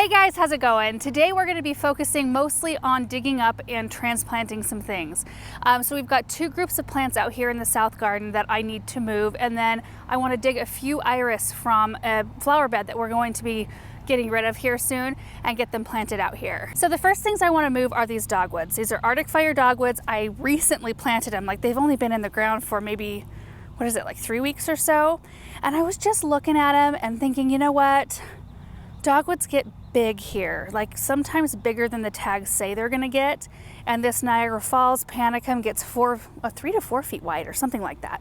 Hey guys, how's it going? Today we're going to be focusing mostly on digging up and transplanting some things. So we've got two groups of plants out here in the south garden that I need to move, and then I want to dig a few iris from a flower bed that we're going to be getting rid of here soon and get them planted out here. So the first things I want to move are these dogwoods. These are Arctic Fire dogwoods. I recently planted them, like they've only been in the ground for maybe, what is it, like 3 weeks or so? And I was just looking at them and thinking, you know what? Dogwoods get big here, like sometimes bigger than the tags say they're gonna get. And this Niagara Falls panicum gets 3 to 4 feet wide or something like that.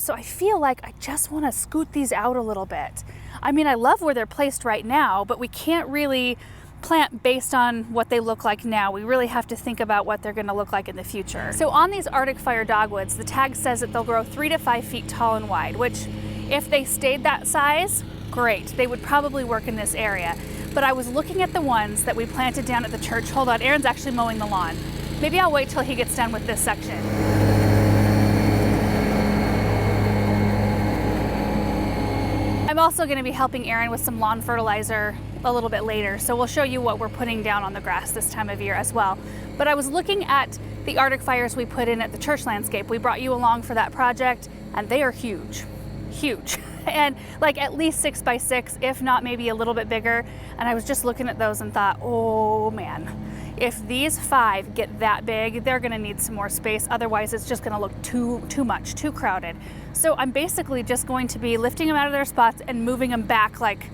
So I feel like I just wanna scoot these out a little bit. I mean, I love where they're placed right now, but we can't really plant based on what they look like now. We really have to think about what they're gonna look like in the future. So on these Arctic Fire dogwoods, the tag says that they'll grow 3 to 5 feet tall and wide, which if they stayed that size, great. They would probably work in this area. But I was looking at the ones that we planted down at the church. Hold on, Aaron's actually mowing the lawn. Maybe I'll wait till he gets done with this section. I'm also going to be helping Aaron with some lawn fertilizer a little bit later, so we'll show you what we're putting down on the grass this time of year as well. But I was looking at the Arctic Fires we put in at the church landscape. We brought you along for that project, and they are huge, huge. And like at least 6 by 6, if not maybe a little bit bigger. And I was just looking at those and thought, oh man, if these 5 get that big, they're gonna need some more space. Otherwise it's just gonna look too much, too crowded. So I'm basically just going to be lifting them out of their spots and moving them back like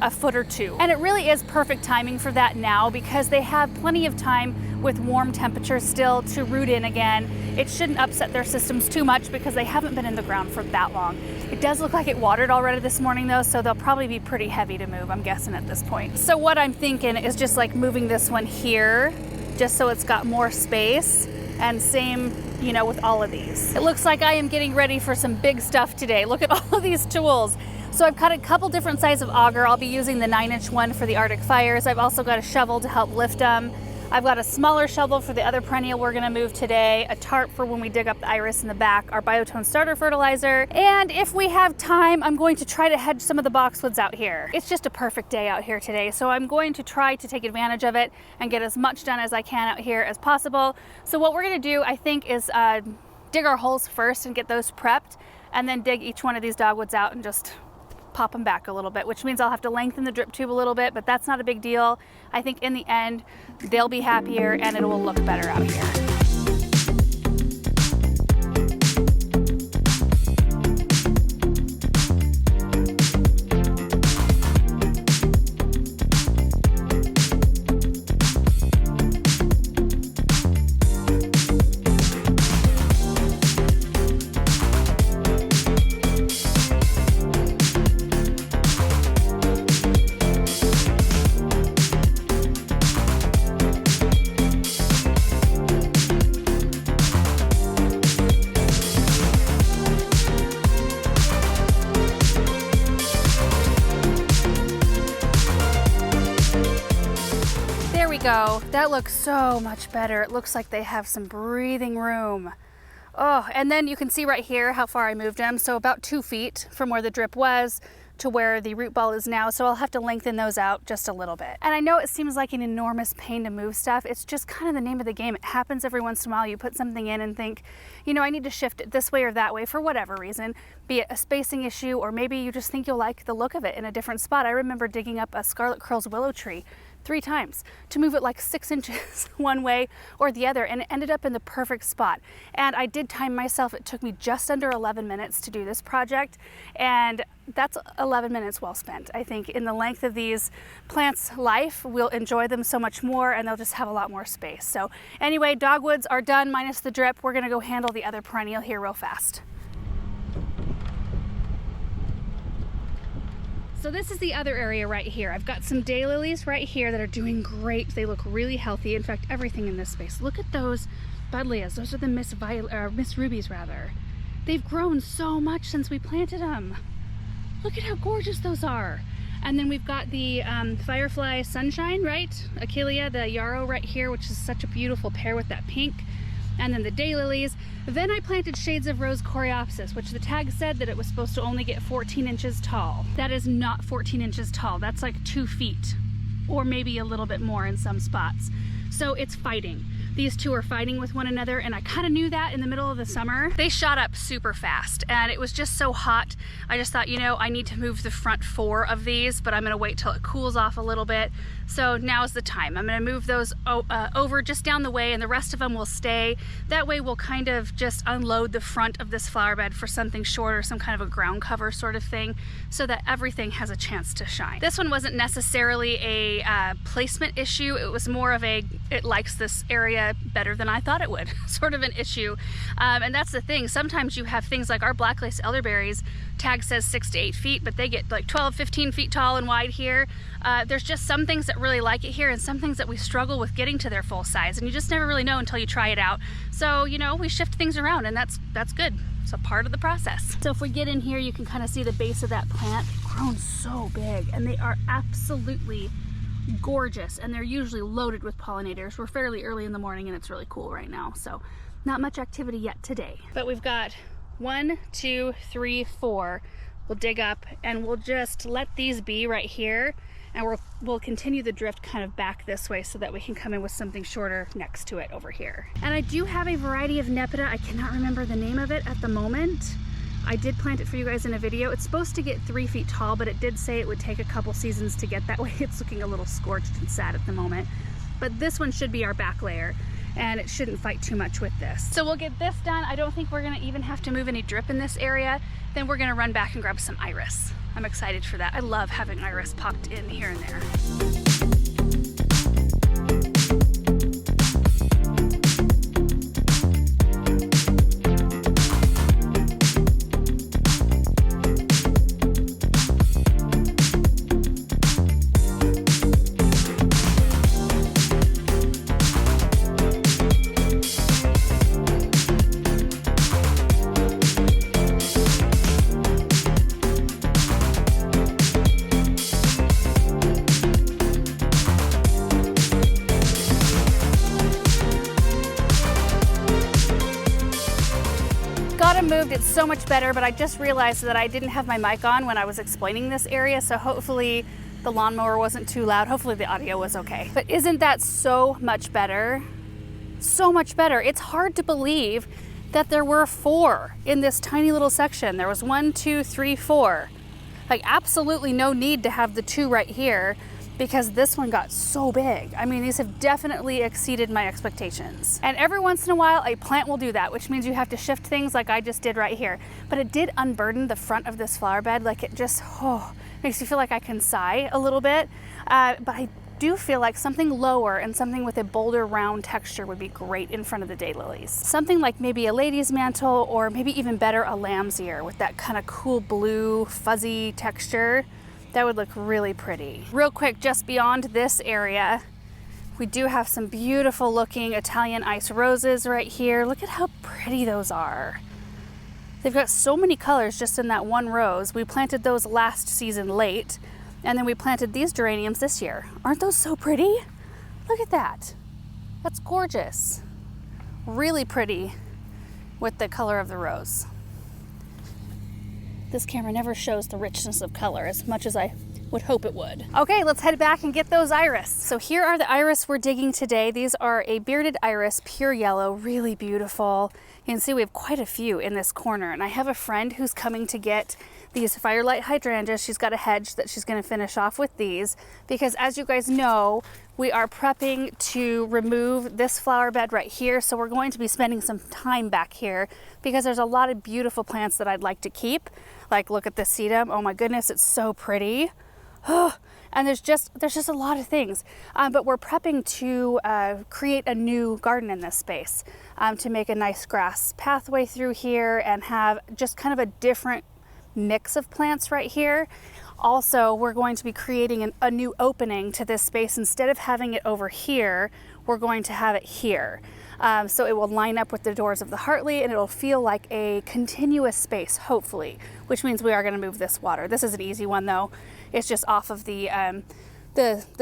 a foot or 2. And it really is perfect timing for that now because they have plenty of time with warm temperatures still to root in again. It shouldn't upset their systems too much because they haven't been in the ground for that long. It does look like it watered already this morning though, so they'll probably be pretty heavy to move, I'm guessing at this point. So what I'm thinking is just like moving this one here, just so it's got more space, and same, you know, with all of these. It looks like I am getting ready for some big stuff today. Look at all of these tools. So I've cut a couple different sizes of auger. I'll be using the 9-inch one for the Arctic Fires. I've also got a shovel to help lift them. I've got a smaller shovel for the other perennial we're gonna move today, a tarp for when we dig up the iris in the back, our Biotone starter fertilizer, and if we have time, I'm going to try to hedge some of the boxwoods out here. It's just a perfect day out here today, so I'm going to try to take advantage of it and get as much done as I can out here as possible. So what we're gonna do, I think, is dig our holes first and get those prepped, and then dig each one of these dogwoods out and just pop them back a little bit, which means I'll have to lengthen the drip tube a little bit, but that's not a big deal. I think in the end, they'll be happier and it will look better out here. Go. That looks so much better. It looks like they have some breathing room. Oh, and then you can see right here how far I moved them. So about 2 feet from where the drip was to where the root ball is now. So I'll have to lengthen those out just a little bit. And I know it seems like an enormous pain to move stuff. It's just kind of the name of the game. It happens every once in a while. You put something in and think, you know, I need to shift it this way or that way for whatever reason, be it a spacing issue, or maybe you just think you'll like the look of it in a different spot. I remember digging up a Scarlet Curls willow tree 3 times to move it like 6 inches one way or the other, and it ended up in the perfect spot. And I did time myself. It took me just under 11 minutes to do this project, and that's 11 minutes well spent. I think in the length of these plants' life, we'll enjoy them so much more and they'll just have a lot more space. So anyway, dogwoods are done minus the drip. We're gonna go handle the other perennial here real fast. So this is the other area right here. I've got some daylilies right here that are doing great. They look really healthy. In fact, everything in this space. Look at those buddleias. Those are the Miss Rubies rather. They've grown so much since we planted them. Look at how gorgeous those are. And then we've got the Firefly Sunshine, right? Achillea, the yarrow right here, which is such a beautiful pair with that pink. And then the daylilies. Then I planted Shades of Rose Coreopsis, which the tag said that it was supposed to only get 14 inches tall. That is not 14 inches tall. That's like 2 feet or maybe a little bit more in some spots. So it's fighting. These two are fighting with one another, and I kind of knew that in the middle of the summer. They shot up super fast, and it was just so hot. I just thought, you know, I need to move the front 4 of these, but I'm gonna wait till it cools off a little bit. So now's the time. I'm gonna move those over just down the way, and the rest of them will stay. That way we'll kind of just unload the front of this flower bed for something shorter, some kind of a ground cover sort of thing, so that everything has a chance to shine. This one wasn't necessarily a placement issue. It was more of a, it likes this area better than I thought it would, sort of an issue. And that's the thing. Sometimes you have things like our black lace elderberries, tag says 6 to 8 feet, but they get like 12, 15 feet tall and wide here. There's just some things that really like it here and some things that we struggle with getting to their full size, and you just never really know until you try it out. So, you know, we shift things around, and that's good. It's a part of the process. So if we get in here, you can kind of see the base of that plant grown so big, and they are absolutely gorgeous, and they're usually loaded with pollinators. We're fairly early in the morning and it's really cool right now, so not much activity yet today. But we've got 1, 2, 3, 4. We'll dig up and we'll just let these be right here, and we'll continue the drift kind of back this way so that we can come in with something shorter next to it over here. And I do have a variety of Nepeta. I cannot remember the name of it at the moment. I did plant it for you guys in a video. It's supposed to get 3 feet tall, but it did say it would take a couple seasons to get that way. It's looking a little scorched and sad at the moment. But this one should be our back layer, and it shouldn't fight too much with this. So we'll get this done. I don't think we're gonna even have to move any drip in this area. Then we're gonna run back and grab some iris. I'm excited for that. I love having iris popped in here and there. Moved, it's so much better, but I just realized that I didn't have my mic on when I was explaining this area, so hopefully the lawnmower wasn't too loud. Hopefully the audio was okay. But isn't that so much better? So much better. It's hard to believe that there were 4 in this tiny little section. There was 1, 2, 3, 4. Like, absolutely no need to have the 2 right here, because this one got so big. I mean, these have definitely exceeded my expectations. And every once in a while, a plant will do that, which means you have to shift things like I just did right here. But it did unburden the front of this flower bed. Like, it just, makes you feel like I can sigh a little bit. But I do feel like something lower and something with a bolder round texture would be great in front of the daylilies. Something like maybe a lady's mantle, or maybe even better, a lamb's ear with that kind of cool blue fuzzy texture. That would look really pretty. Real quick, just beyond this area, we do have some beautiful looking Italian ice roses right here. Look at how pretty those are. They've got so many colors just in that one rose. We planted those last season late, and then we planted these geraniums this year. Aren't those so pretty? Look at that. That's gorgeous. Really pretty with the color of the rose. This camera never shows the richness of color as much as I would hope it would. Okay, let's head back and get those iris. So here are the iris we're digging today. These are a bearded iris, pure yellow, really beautiful. You can see we have quite a few in this corner, and I have a friend who's coming to get these firelight hydrangeas. She's got a hedge that she's gonna finish off with these, because as you guys know, we are prepping to remove this flower bed right here. So we're going to be spending some time back here because there's a lot of beautiful plants that I'd like to keep. Like, look at this sedum. Oh my goodness, it's so pretty. And there's just a lot of things. But we're prepping to create a new garden in this space, to make a nice grass pathway through here and have just kind of a different mix of plants right here. Also, we're going to be creating a new opening to this space. Instead of having it over here, we're going to have it here. So it will line up with the doors of the Hartley, and it'll feel like a continuous space, hopefully, which means we are going to move this water. This is an easy one though. It's just off of the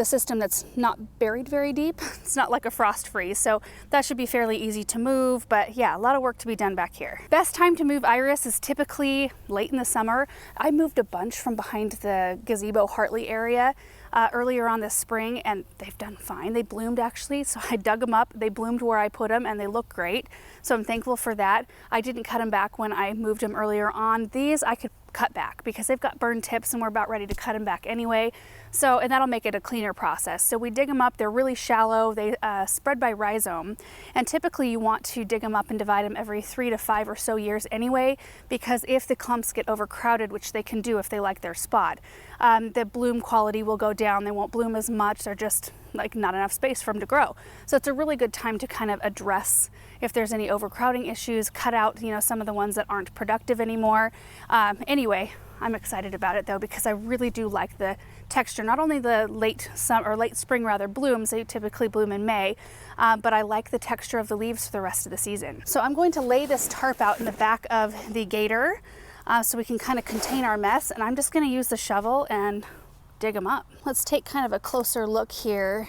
system that's not buried very deep. It's not like a frost freeze, so that should be fairly easy to move. But yeah, a lot of work to be done back here. Best time to move iris is typically late in the summer. I moved a bunch from behind the gazebo Hartley area earlier on this spring, and they've done fine. They bloomed actually, so I dug them up. They bloomed where I put them, and they look great. So I'm thankful for that. I didn't cut them back when I moved them earlier on. These I could cut back because they've got burned tips, and we're about ready to cut them back anyway. So, and that'll make it a cleaner process. So we dig them up. They're really shallow. They spread by rhizome, and typically you want to dig them up and divide them every 3 to 5 or so years anyway, because if the clumps get overcrowded, which they can do if they like their spot, the bloom quality will go down. They won't bloom as much. They're just like not enough space for them to grow. So it's a really good time to kind of address if there's any overcrowding issues, cut out, you know, some of the ones that aren't productive anymore. Anyway, I'm excited about it though, because I really do like the texture. Not only the late summer or late spring rather blooms, they typically bloom in May, but I like the texture of the leaves for the rest of the season. So I'm going to lay this tarp out in the back of the gator so we can kind of contain our mess, and I'm just going to use the shovel and dig them up. Let's take kind of a closer look here.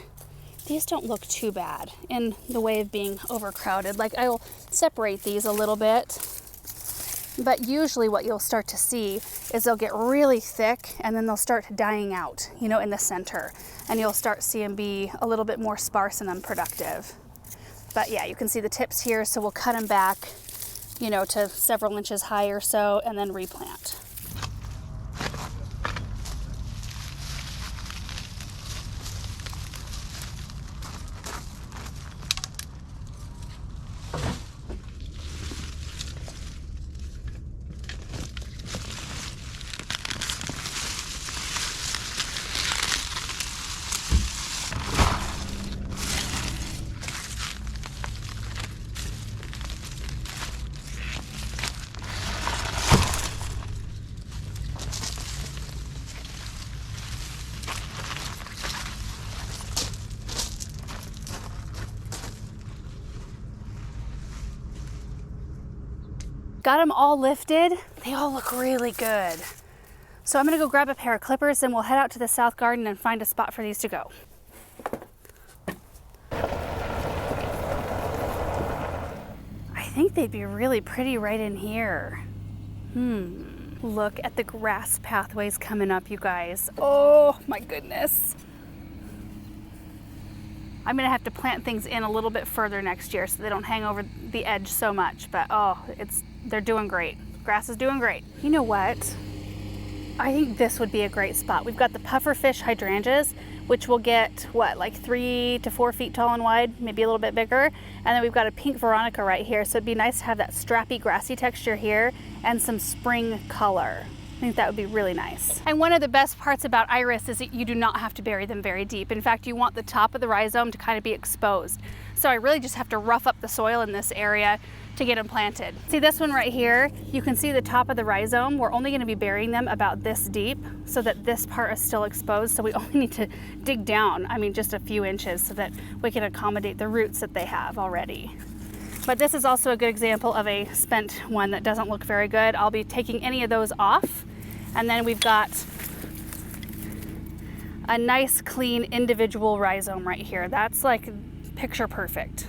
These don't look too bad in the way of being overcrowded. Like, I'll separate these a little bit, but usually what you'll start to see is they'll get really thick and then they'll start dying out, you know, in the center, and you'll start seeing them be a little bit more sparse and unproductive. But yeah, you can see the tips here, so we'll cut them back, you know, to several inches high or so, and then replant. Got them all lifted. They all look really good. So I'm gonna go grab a pair of clippers and we'll head out to the south garden and find a spot for these to go. I think they'd be really pretty right in here. Look at the grass pathways coming up, you guys. Oh my goodness. I'm gonna have to plant things in a little bit further next year so they don't hang over the edge so much, but oh, they're doing great. Grass is doing great. You know what? I think this would be a great spot. We've got the pufferfish hydrangeas, which will get, what, like 3 to 4 feet tall and wide, maybe a little bit bigger. And then we've got a pink veronica right here. So it'd be nice to have that strappy, grassy texture here and some spring color. I think that would be really nice. And one of the best parts about iris is that you do not have to bury them very deep. In fact, you want the top of the rhizome to kind of be exposed. So I really just have to rough up the soil in this area to get them planted. See this one right here? You can see the top of the rhizome. We're only going to be burying them about this deep so that this part is still exposed. So we only need to dig down, I mean, just a few inches so that we can accommodate the roots that they have already. But this is also a good example of a spent one that doesn't look very good. I'll be taking any of those off. And then we've got a nice, clean, individual rhizome right here. That's like picture perfect.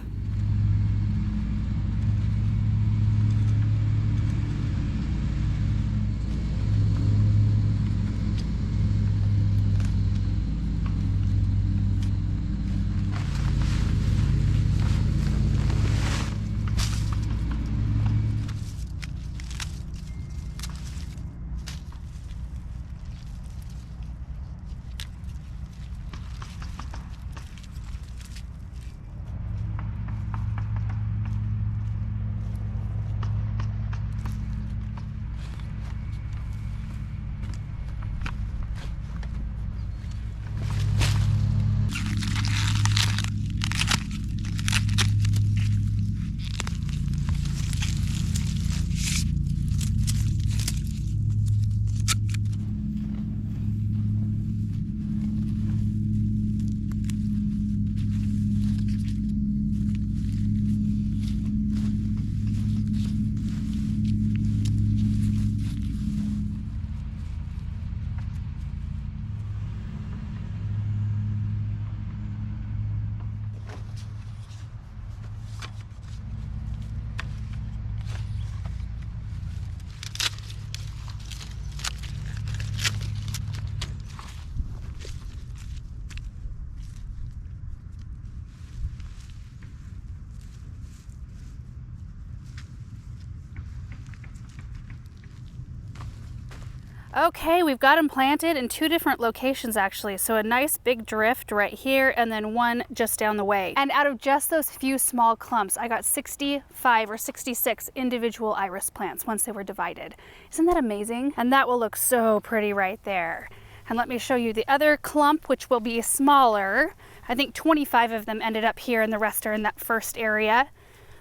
Okay, we've got them planted in 2 different locations actually. So a nice big drift right here and then one just down the way. And out of just those few small clumps, I got 65 or 66 individual iris plants once they were divided. Isn't that amazing? And that will look so pretty right there. And let me show you the other clump, which will be smaller. I think 25 of them ended up here and the rest are in that first area.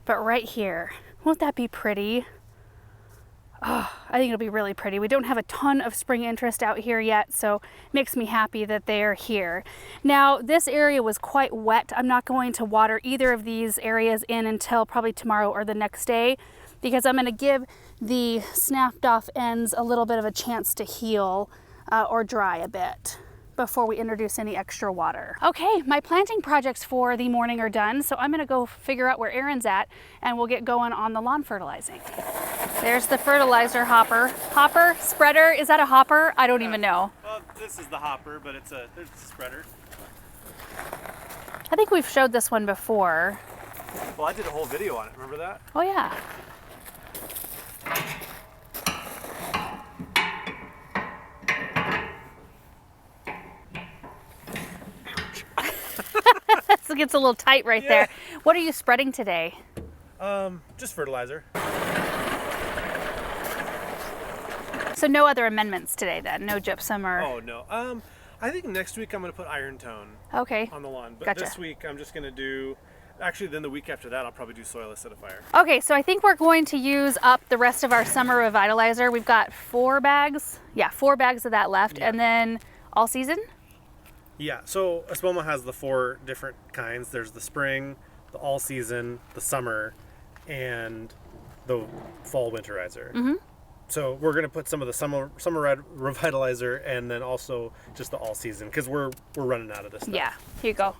But right here, won't that be pretty? Oh, I think it'll be really pretty. We don't have a ton of spring interest out here yet, so it makes me happy that they're here. Now, this area was quite wet. I'm not going to water either of these areas in until probably tomorrow or the next day, because I'm going to give the snapped off ends a little bit of a chance to heal or dry a bit before we introduce any extra water. Okay, my planting projects for the morning are done, so I'm gonna go figure out where Aaron's at and we'll get going on the lawn fertilizing. There's the fertilizer hopper. Hopper? Spreader? Is that a hopper? I don't even know. Well, this is the hopper, but it's a spreader. I think we've showed this one before. Well, I did a whole video on it, remember that? Oh yeah. It gets a little tight right there. What are you spreading today? Just fertilizer. So no other amendments today then? No gypsum or? Oh no. I think next week I'm gonna put iron tone on the lawn. But Gotcha. This week I'm just gonna do, actually then the week after that I'll probably do soil acidifier. Okay, so I think we're going to use up the rest of our summer revitalizer. We've got 4 bags. Yeah, 4 bags of that left. Yeah. And then all season? Yeah, so Espoma has the 4 different kinds. There's the spring, the all season, the summer, and the fall winterizer. Mm-hmm. So we're gonna put some of the summer revitalizer and then also just the all season because we're running out of this stuff. Yeah, here you go.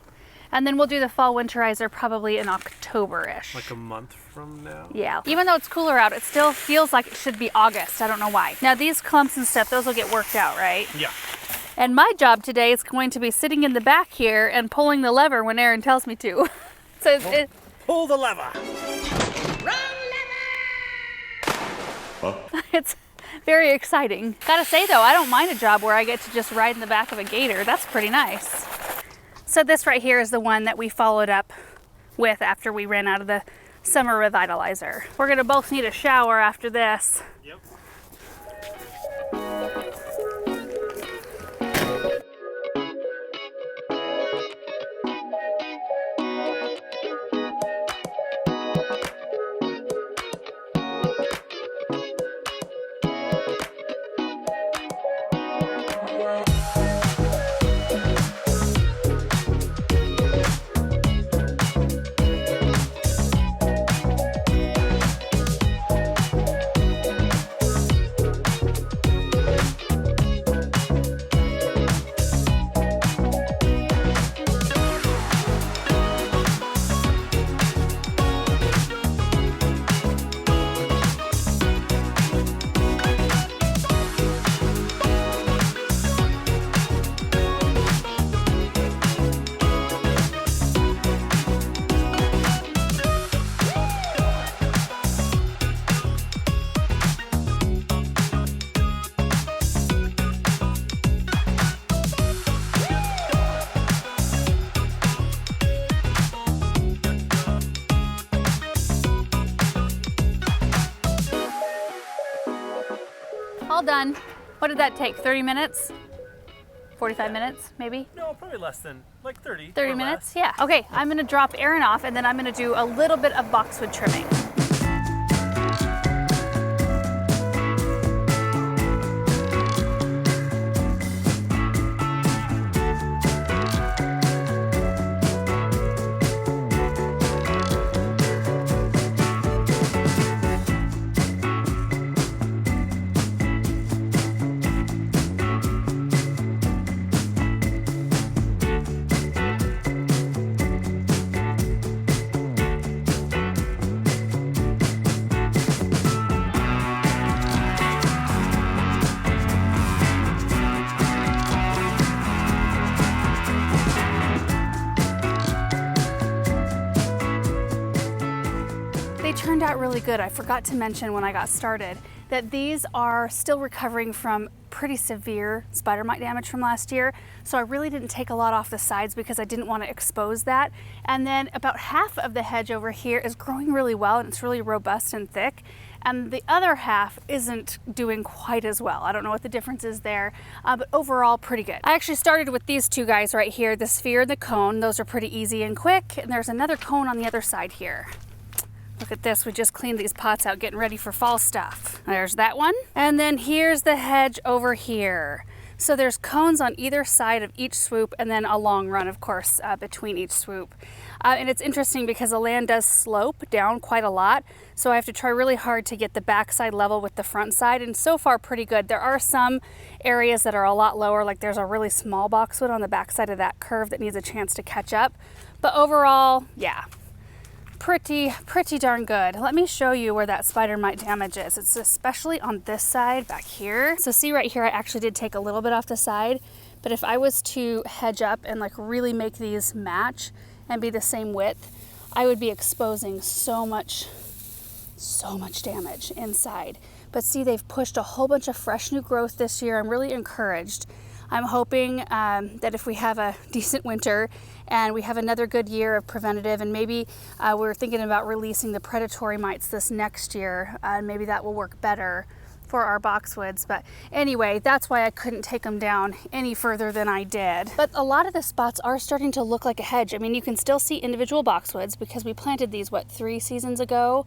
And then we'll do the fall winterizer probably in October-ish. Like a month from now. Yeah, even though it's cooler out, it still feels like it should be August. I don't know why. Now these clumps and stuff, those will get worked out, right? Yeah. And my job today is going to be sitting in the back here and pulling the lever when Aaron tells me to. So Pull the lever. it's very exciting. Gotta say though, I don't mind a job where I get to just ride in the back of a gator. That's pretty nice. So this right here is the one that we followed up with after we ran out of the summer revitalizer. We're gonna both need a shower after this. Yep. All done. What did that take? 30 minutes? 45 minutes, maybe? No, probably less than like 30. 30 minutes? Yeah. Okay, I'm gonna drop Aaron off and then I'm gonna do a little bit of boxwood trimming. They turned out really good. I forgot to mention when I got started that these are still recovering from pretty severe spider mite damage from last year. So I really didn't take a lot off the sides because I didn't want to expose that. And then about half of the hedge over here is growing really well and it's really robust and thick. And the other half isn't doing quite as well. I don't know what the difference is there, but overall pretty good. I actually started with these two guys right here, the sphere and the cone. Those are pretty easy and quick. And there's another cone on the other side here. Look at this, we just cleaned these pots out getting ready for fall stuff. There's that one. And then here's the hedge over here. So there's cones on either side of each swoop and then a long run, of course, between each swoop. And it's interesting because the land does slope down quite a lot. So I have to try really hard to get the backside level with the front side. And so far pretty good. There are some areas that are a lot lower, like there's a really small boxwood on the backside of that curve that needs a chance to catch up. But overall, yeah. Pretty darn good. Let me show you where that spider mite damage is. It's especially on this side back here. So see right here, I actually did take a little bit off the side, but if I was to hedge up and like really make these match and be the same width, I would be exposing so much damage inside. But see, they've pushed a whole bunch of fresh new growth this year. I'm really encouraged. I'm hoping that if we have a decent winter and we have another good year of preventative, and maybe we're thinking about releasing the predatory mites this next year, maybe that will work better for our boxwoods. But anyway, that's why I couldn't take them down any further than I did. But a lot of the spots are starting to look like a hedge. I mean, you can still see individual boxwoods because we planted these, what, 3 seasons ago?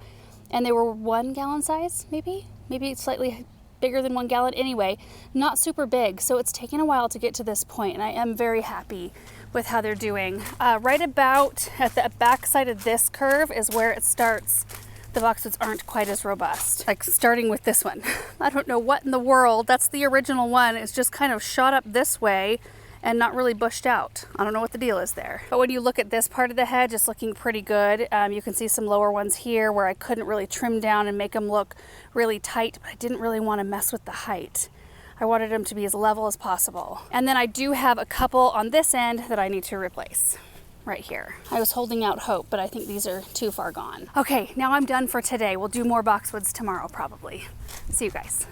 And they were 1 gallon size, maybe slightly bigger than 1 gallon. Anyway, not super big. So it's taken a while to get to this point, and I am very happy with how they're doing. Right about at the back side of this curve is where it starts. The boxwoods aren't quite as robust. Like starting with this one. I don't know what in the world. That's the original one. It's just kind of shot up this way and not really bushed out. I don't know what the deal is there. But when you look at this part of the hedge, it's looking pretty good. You can see some lower ones here where I couldn't really trim down and make them look really tight, but I didn't really want to mess with the height. I wanted them to be as level as possible. And then I do have a couple on this end that I need to replace. Right here. I was holding out hope, but I think these are too far gone. Okay, now I'm done for today. We'll do more boxwoods tomorrow probably. See you guys.